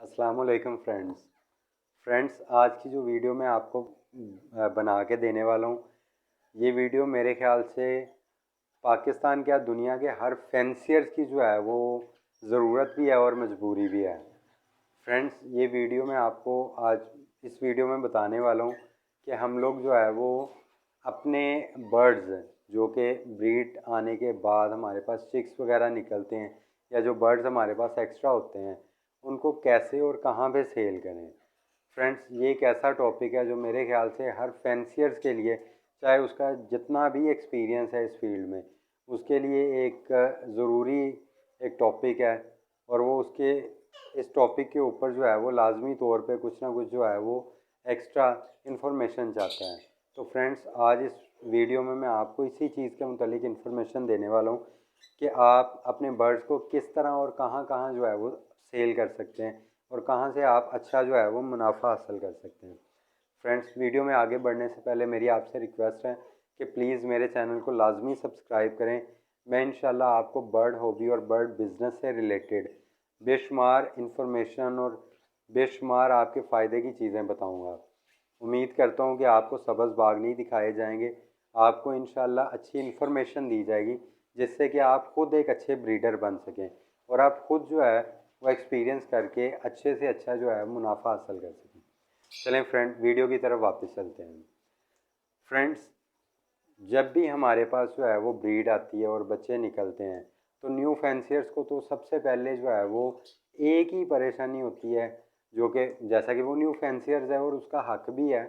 अस्सलामुअलैकुम फ्रेंड्स, आज की जो वीडियो मैं आपको बना के देने वाला हूँ, ये वीडियो मेरे ख्याल से पाकिस्तान क्या दुनिया के हर फैंसियर्स की जो है वो ज़रूरत भी है और मजबूरी भी है। फ्रेंड्स, ये वीडियो मैं आपको आज इस वीडियो में बताने वाला हूँ कि हम लोग जो है वो अपने बर्ड्स जो कि ब्रीड आने के बाद हमारे पास चिक्स वगैरह निकलते हैं या जो बर्ड्स हमारे पास एक्स्ट्रा होते हैं, उनको कैसे और कहाँ पे सेल करें। फ्रेंड्स, ये एक ऐसा टॉपिक है जो मेरे ख्याल से हर फैंसियर्स के लिए, चाहे उसका जितना भी एक्सपीरियंस है इस फील्ड में, उसके लिए एक ज़रूरी एक टॉपिक है। और वो उसके इस टॉपिक के ऊपर जो है वो लाजमी तौर पे कुछ ना कुछ जो है वो एक्स्ट्रा इन्फॉर्मेशन चाहता है। तो फ्रेंड्स, आज इस वीडियो में मैं आपको इसी चीज़ के मुतालिक इन्फॉर्मेशन देने वाला हूँ कि आप अपने बर्ड्स को किस तरह और कहाँ कहाँ जो है वो सेल कर सकते हैं और कहाँ से आप अच्छा जो है वो मुनाफा हासिल कर सकते हैं। फ्रेंड्स, वीडियो में आगे बढ़ने से पहले मेरी आपसे रिक्वेस्ट है कि प्लीज़ मेरे चैनल को लाजमी सब्सक्राइब करें। मैं इंशाल्लाह आपको बर्ड हॉबी और बर्ड बिज़नेस से रिलेटेड बेशुमार इंफॉर्मेशन और बेशुमार आपके फ़ायदे की चीज़ें बताऊंगा। उम्मीद करता हूं कि आपको सब्ज़ बाग नहीं दिखाए जाएंगे, आपको इंशाल्लाह अच्छी इन्फॉर्मेशन दी जाएगी जिससे कि आप खुद एक अच्छे ब्रीडर बन सकें और आप खुद जो है वो एक्सपीरियंस करके अच्छे से अच्छा जो है मुनाफा हासिल कर सकें। चलें फ्रेंड, वीडियो की तरफ वापस चलते हैं। फ्रेंड्स, जब भी हमारे पास जो है वो ब्रीड आती है और बच्चे निकलते हैं, तो न्यू फैंसियर्स को तो सबसे पहले जो है वो एक ही परेशानी होती है, जो कि जैसा कि वो न्यू फैंसियर्स है और उसका हक भी है,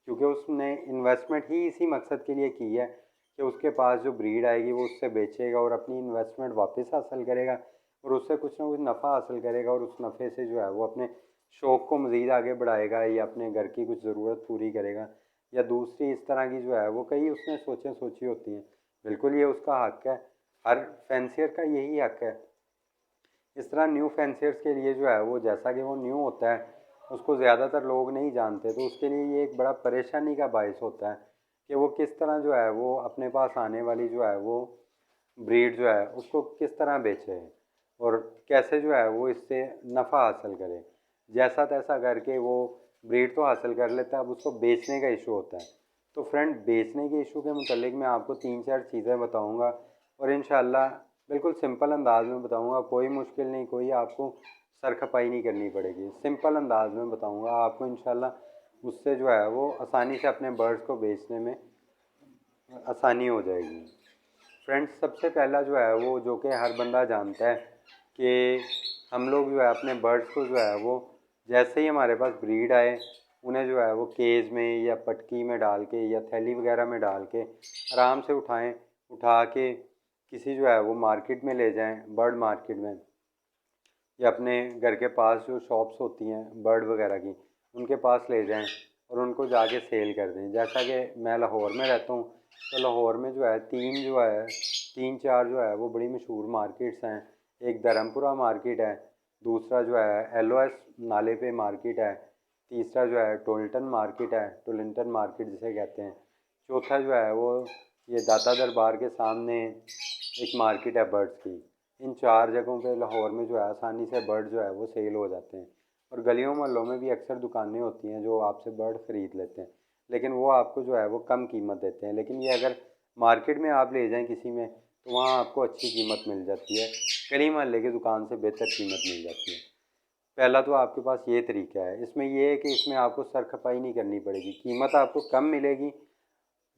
क्योंकि उसने इन्वेस्टमेंट ही इसी मकसद के लिए की है कि उसके पास जो ब्रीड आएगी वो उससे बेचेगा और अपनी इन्वेस्टमेंट वापस हासिल करेगा और उससे कुछ ना कुछ नफ़ा हासिल करेगा और उस नफ़े से जो है वो अपने शौक़ को मज़ीद आगे बढ़ाएगा या अपने घर की कुछ ज़रूरत पूरी करेगा या दूसरी इस तरह की जो है वो कई उसने सोची होती हैं। बिल्कुल, ये उसका हक है, हर फैंसियर का यही हक है। इस तरह न्यू फैंसियर्स के लिए जो है वो जैसा कि वो न्यू होता है, उसको ज़्यादातर लोग नहीं जानते, तो उसके लिए ये एक बड़ा परेशानी का बायस होता है कि वो किस तरह जो है वो अपने पास आने वाली जो है वो ब्रीड जो है उसको किस तरह बेचे और कैसे जो है वो इससे नफ़ा हासिल करे। जैसा तैसा करके वो ब्रीड तो हासिल कर लेता है, अब उसको बेचने का इशू होता है। तो फ्रेंड, बेचने के इशू के मुतालिक मैं आपको 3-4 चीज़ें बताऊंगा और इंशाल्लाह बिल्कुल सिंपल अंदाज में बताऊंगा, कोई मुश्किल नहीं, कोई आपको सरखपाई नहीं करनी पड़ेगी, सिंपल अंदाज में बताऊंगा आपको। इंशाल्लाह उससे जो है वो आसानी से अपने बर्ड्स को बेचने में आसानी हो जाएगी। फ्रेंड्स, सबसे पहला जो है वो जो कि हर बंदा जानता है कि हम लोग जो है अपने बर्ड्स को जो है वो जैसे ही हमारे पास ब्रीड आए, उन्हें जो है वो केज में या पटकी में डाल के या थैली वगैरह में डाल के आराम से उठा के किसी जो है वो मार्केट में ले जाएं, बर्ड मार्केट में या अपने घर के पास जो शॉप्स होती हैं बर्ड वगैरह की, उनके पास ले जाएं और उनको जाके सेल कर दें। जैसा कि मैं लाहौर में रहता हूँ, तो लाहौर में जो है तीन चार जो है वो बड़ी मशहूर मार्केट्स हैं। एक धर्मपुरा मार्केट है, दूसरा जो है LOS नाले पे मार्केट है, तीसरा जो है टोल्टन मार्केट है, टोलिंटन मार्केट जिसे कहते हैं, चौथा जो है वो ये दाता दरबार के सामने एक मार्केट है बर्ड्स की। इन 4 जगहों पे लाहौर में जो है आसानी से बर्ड जो है वो सेल हो जाते हैं और गलियों मोहल्लों में भी अक्सर दुकानें होती हैं जो आपसे बर्ड ख़रीद लेते हैं, लेकिन वो आपको जो है वो कम कीमत देते हैं। लेकिन ये अगर मार्केट में आप ले जाएं किसी में, तो वहाँ आपको अच्छी कीमत मिल जाती है, गली मोहल्ले की दुकान से बेहतर कीमत मिल जाती है। पहला तो आपके पास ये तरीका है। इसमें ये है कि इसमें आपको सरखपाई नहीं करनी पड़ेगी, कीमत आपको कम मिलेगी,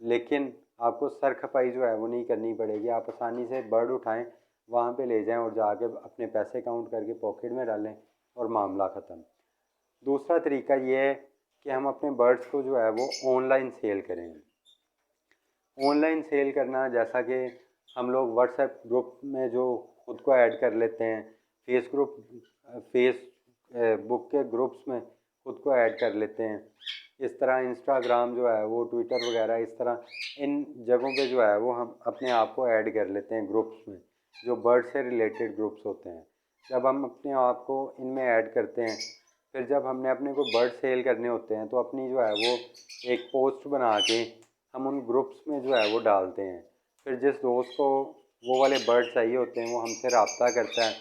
लेकिन आपको सर खपाई जो है वो नहीं करनी पड़ेगी। आप आसानी से बर्ड उठाएं, वहाँ पे ले जाएं और जाके अपने पैसे काउंट करके पॉकेट में डालें और मामला ख़त्म। दूसरा तरीका ये है कि हम अपने बर्ड्स को जो है वो ऑनलाइन सेल करें। ऑनलाइन सेल करना, जैसा कि हम लोग व्हाट्सएप ग्रुप में जो खुद को ऐड कर लेते हैं, फेस बुक के ग्रुप्स में खुद को ऐड कर लेते हैं, इस तरह इंस्टाग्राम जो है वो, ट्विटर वगैरह, इस तरह इन जगहों पे जो है वो हम अपने आप को ऐड कर लेते हैं ग्रुप्स में, जो बर्ड से रिलेटेड ग्रुप्स होते हैं। जब हम अपने आप को इनमें ऐड करते हैं, फिर जब हमने अपने को बर्ड सेल करने होते हैं, तो अपनी जो है वो एक पोस्ट बना के हम उन ग्रुप्स में जो है वो डालते हैं। फिर जिस दोस्त को वो वाले बर्ड चाहिए होते हैं, वो हमसे रब्ता करता है,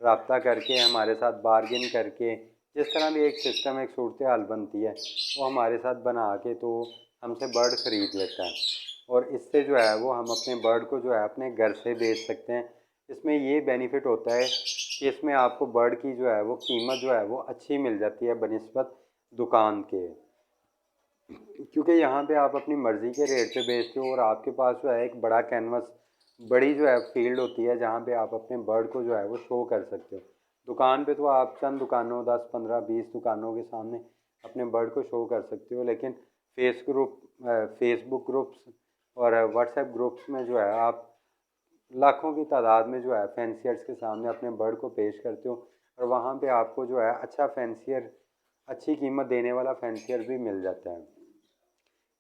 रब्ता करके हमारे साथ बार्गिन करके जिस तरह भी एक सिस्टम, एक सूरत हाल बनती है, वो हमारे साथ बना के तो हमसे बर्ड ख़रीद लेता है, और इससे जो है वो हम अपने बर्ड को जो है अपने घर से बेच सकते हैं। इसमें ये बेनिफिट होता है कि इसमें आपको बर्ड की जो है वो कीमत जो है वो अच्छी मिल जाती है बनिस्बत दुकान के, क्योंकि यहाँ पे आप अपनी मर्ज़ी के रेट पे बेचते हो और आपके पास जो है एक बड़ा कैनवस, बड़ी जो है फील्ड होती है जहाँ पे आप अपने बर्ड को जो है वो शो कर सकते हो। दुकान पे तो आप चंद दुकानों 10 15 20 दुकानों के सामने अपने बर्ड को शो कर सकते हो, लेकिन फेसबुक ग्रुप्स और व्हाट्सएप ग्रुप्स में जो है आप लाखों की तादाद में जो है फैंसियर्स के सामने अपने बर्ड को पेश करते हो, और वहाँ पे आपको जो है अच्छा फैंसियर, अच्छी कीमत देने वाला फैंसियर भी मिल जाता है।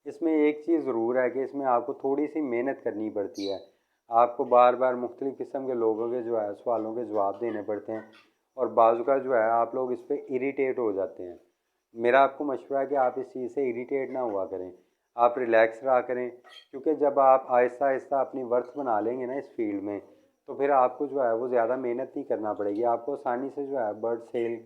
इसमें एक चीज़ ज़रूर है कि इसमें आपको थोड़ी सी मेहनत करनी पड़ती है। आपको बार बार मुख्तलिफ़ किस्म के लोगों के जो है सवालों के जवाब देने पड़ते हैं, और बाज़ का जो है आप लोग इस पर इरीटेट हो जाते हैं। मेरा आपको मशवरा है कि आप इस चीज़ से इरीटेट ना हुआ करें, आप रिलैक्स रहा करें, क्योंकि जब आप आहिस्ता आहिस्ता अपनी वर्थ बना लेंगे ना इस फील्ड में, तो फिर आपको जो है वो ज़्यादा मेहनत नहीं करना पड़ेगी। आपको आसानी से जो है बर्ड सेल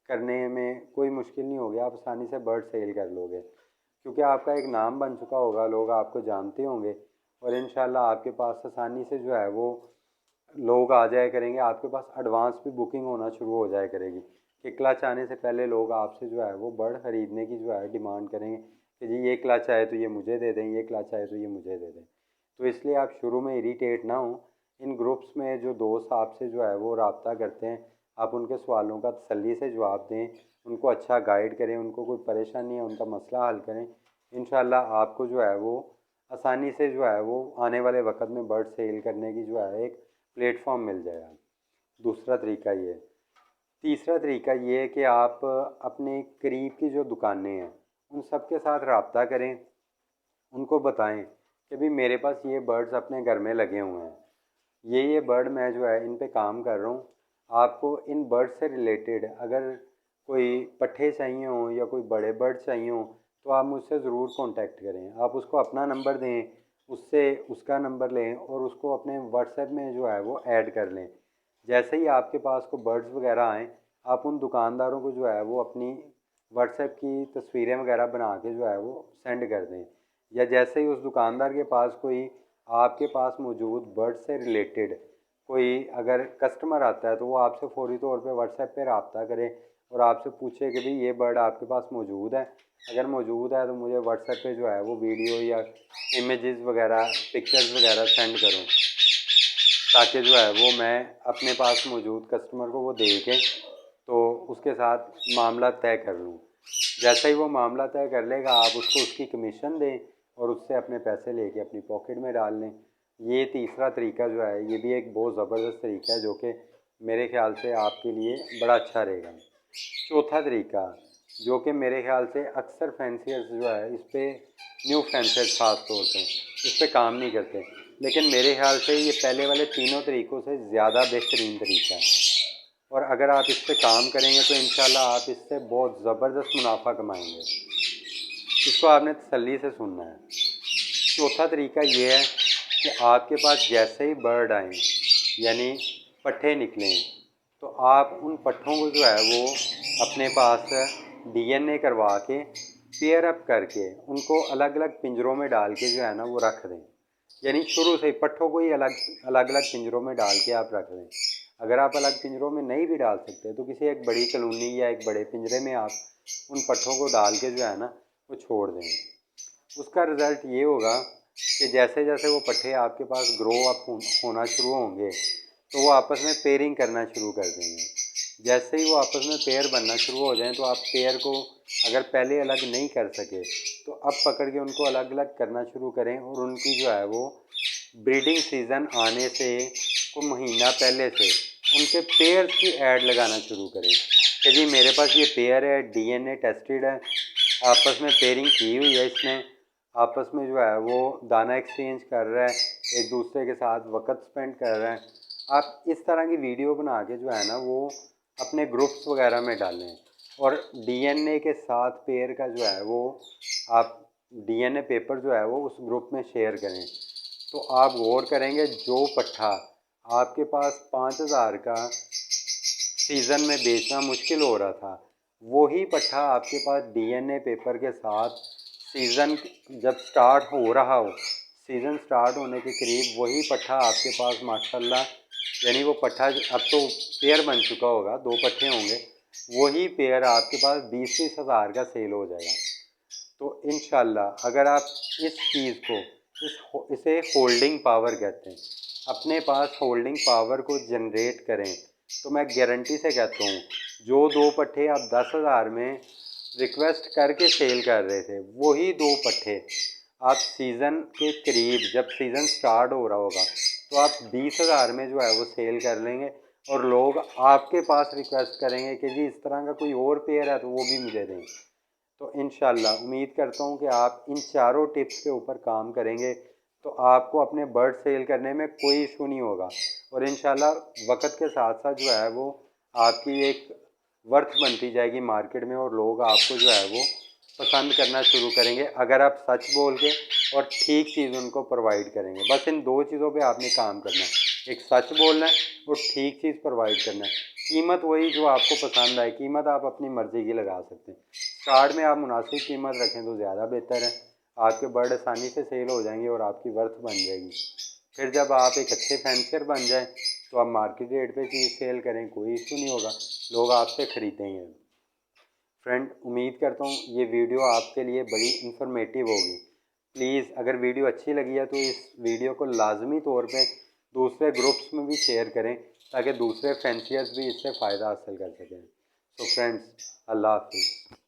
करने में कोई मुश्किल नहीं होगी, आप आसानी से बर्ड सेल कर लोगे, क्योंकि आपका एक नाम बन चुका होगा, लोग आपको जानते होंगे, और इंशाल्लाह आपके पास आसानी से जो है वो लोग आ जाया करेंगे। आपके पास एडवांस भी बुकिंग होना शुरू हो जाया करेगी कि क्लच आने से पहले लोग आपसे जो है वो बर्ड ख़रीदने की जो है डिमांड करेंगे कि जी ये क्लच आए तो ये मुझे दे दें, ये क्लच आए तो ये मुझे दे दें। तो इसलिए आप शुरू में इरीटेट ना हो। इन ग्रुप्स में जो दोस्त आपसे जो है वो रब्ता करते हैं, आप उनके सवालों का तसल्ली से जवाब दें, उनको अच्छा गाइड करें, उनको कोई परेशानी है उनका मसला हल करें। इंशाल्लाह आपको जो है वो आसानी से जो है वो आने वाले वक्त में बर्ड सेल करने की जो है एक प्लेटफॉर्म मिल जाएगा। दूसरा तरीका ये। तीसरा तरीका ये है कि आप अपने करीब की जो दुकानें हैं उन सब के साथ रब्ता करें, उनको बताएं कि भाई मेरे पास ये बर्ड्स अपने घर में लगे हुए हैं, ये बर्ड मैं जो है इन पे काम कर रहा हूँ। आपको इन बर्ड से रिलेटेड अगर कोई पट्ठे चाहिए हों या कोई बड़े बर्ड चाहिए हों तो आप मुझसे ज़रूर कांटेक्ट करें। आप उसको अपना नंबर दें, उससे उसका नंबर लें और उसको अपने व्हाट्सएप में जो है वो ऐड कर लें। जैसे ही आपके पास को बर्ड्स वगैरह आएँ, आप उन दुकानदारों को जो है वो अपनी व्हाट्सएप की तस्वीरें वगैरह बना के जो है वो सेंड कर दें, या जैसे ही उस दुकानदार के पास कोई आपके पास मौजूद बर्ड से रिलेटेड कोई अगर कस्टमर आता है तो वो आपसे फौरी तौर पे व्हाट्सएप पे रब्ता करे और आपसे पूछे कि भाई ये बर्ड आपके पास मौजूद है, अगर मौजूद है तो मुझे व्हाट्सएप पे जो है वो वीडियो या इमेजेस वगैरह, पिक्चर्स वगैरह सेंड करो, ताकि जो है वो मैं अपने पास मौजूद कस्टमर को वो दे के तो उसके साथ मामला तय कर लूँ। जैसे ही वो मामला तय कर लेगा आप उसको उसकी कमीशन दें और उससे अपने पैसे लेके अपनी पॉकेट में डाल लें। ये तीसरा तरीका जो है ये भी एक बहुत ज़बरदस्त तरीका है जो कि मेरे ख़्याल से आपके लिए बड़ा अच्छा रहेगा। चौथा तरीका जो कि मेरे ख़्याल से अक्सर फैंसियर्स जो है इस पर, न्यू फैंसियर्स ख़ास तौर पे इस पर काम नहीं करते, लेकिन मेरे ख़्याल से ये पहले वाले तीनों तरीक़ों से ज़्यादा बेहतरीन तरीका है, और अगर आप इस पर काम करेंगे तो इंशाल्लाह आप इससे बहुत ज़बरदस्त मुनाफा कमाएंगे। इसको आपने तसल्ली से सुनना है। चौथा तरीका ये है कि आपके पास जैसे ही बर्ड आएँ यानी पट्ठे निकलें तो आप उन पट्ठों को जो है वो अपने पास डीएनए करवा के पेयर अप करके उनको अलग अलग पिंजरों में डाल के जो है ना वो रख दें। यानी शुरू से ही पट्ठों को ही अलग अलग अलग पिंजरों में डाल के आप रख दें। अगर आप अलग पिंजरों में नहीं भी डाल सकते तो किसी एक बड़ी कॉलोनी या एक बड़े पिंजरे में आप उन पट्ठों को डाल के जो है ना वो छोड़ दें। उसका रिज़ल्ट ये होगा कि जैसे जैसे वो पट्ठे आपके पास ग्रो अप होना शुरू होंगे तो वो आपस में पेयरिंग करना शुरू कर देंगे। जैसे ही वो आपस में पेयर बनना शुरू हो जाएं तो आप पेयर को अगर पहले अलग नहीं कर सके तो अब पकड़ के उनको अलग अलग करना शुरू करें, और उनकी जो है वो ब्रीडिंग सीज़न आने से को महीना पहले से उनके पेयर्स की ऐड लगाना शुरू करें कि जी मेरे पास ये पेयर है, डीएनए टेस्टेड है, आपस में पेयरिंग की हुई है, इसने आपस में जो है वो दाना एक्सचेंज कर रहा है, एक दूसरे के साथ वक्त स्पेंड कर रहा है। आप इस तरह की वीडियो बना के जो है ना वो अपने ग्रुप्स वगैरह में डालें, और डीएनए के साथ पेयर का जो है वो आप डीएनए पेपर जो है वो उस ग्रुप में शेयर करें। तो आप गौर करेंगे जो पट्ठा आपके पास 5000 का सीज़न में बेचना मुश्किल हो रहा था, वही पट्ठा आपके पास डीएनए पेपर के साथ सीज़न जब स्टार्ट हो रहा हो, सीज़न स्टार्ट होने के करीब वही पट्ठा आपके पास माशाल्लाह, यानी वो पट्ठा अब तो पेयर बन चुका होगा, 2 पट्ठे होंगे, वही पेयर आपके पास 20-20 हज़ार का सेल हो जाएगा। तो इंशाल्लाह अगर आप इस चीज़ को इसे होल्डिंग पावर कहते हैं, अपने पास होल्डिंग पावर को जनरेट करें, तो मैं गारंटी से कहता हूँ जो 2 पट्ठे आप 10,000 में रिक्वेस्ट करके सेल कर रहे थे, वही 2 पट्ठे आप सीज़न के करीब जब सीज़न स्टार्ट हो रहा होगा तो आप 20,000 में जो है वो सेल कर लेंगे और लोग आपके पास रिक्वेस्ट करेंगे कि जी इस तरह का कोई और पेयर है तो वो भी मुझे दें। तो इंशाल्लाह उम्मीद करता हूँ कि आप इन चारों टिप्स के ऊपर काम करेंगे तो आपको अपने बर्ड सेल करने में कोई इशू नहीं होगा और इंशाल्लाह वक्त के साथ साथ जो है वो आपकी एक वर्थ बनती जाएगी मार्केट में और लोग आपको जो है वो पसंद करना शुरू करेंगे अगर आप सच बोल के और ठीक चीज़ उनको प्रोवाइड करेंगे। बस इन 2 चीज़ों पे आपने काम करना है, एक सच बोलना है और ठीक चीज़ प्रोवाइड करना है। कीमत वही जो आपको पसंद आए, कीमत आप अपनी मर्ज़ी की लगा सकते हैं। स्टार्ट में आप मुनासिब कीमत रखें तो ज़्यादा बेहतर है, आपके बर्ड आसानी से सेल हो जाएंगे और आपकी वर्थ बन जाएगी। फिर जब आप एक अच्छे फैंसर बन जाएं तो आप मार्केट रेट पे चीज़ सेल करें, कोई इशू नहीं होगा, लोग आपसे ख़रीदेंगे। फ्रेंड उम्मीद करता हूँ ये वीडियो आपके लिए बड़ी इंफॉर्मेटिव होगी। प्लीज़ अगर वीडियो अच्छी लगी है तो इस वीडियो को लाजमी तौर पे दूसरे ग्रुप्स में भी शेयर करें ताकि दूसरे फैंसियर्स भी इससे फ़ायदा हासिल कर सकें। तो फ्रेंड्स अल्लाह हाफिज़।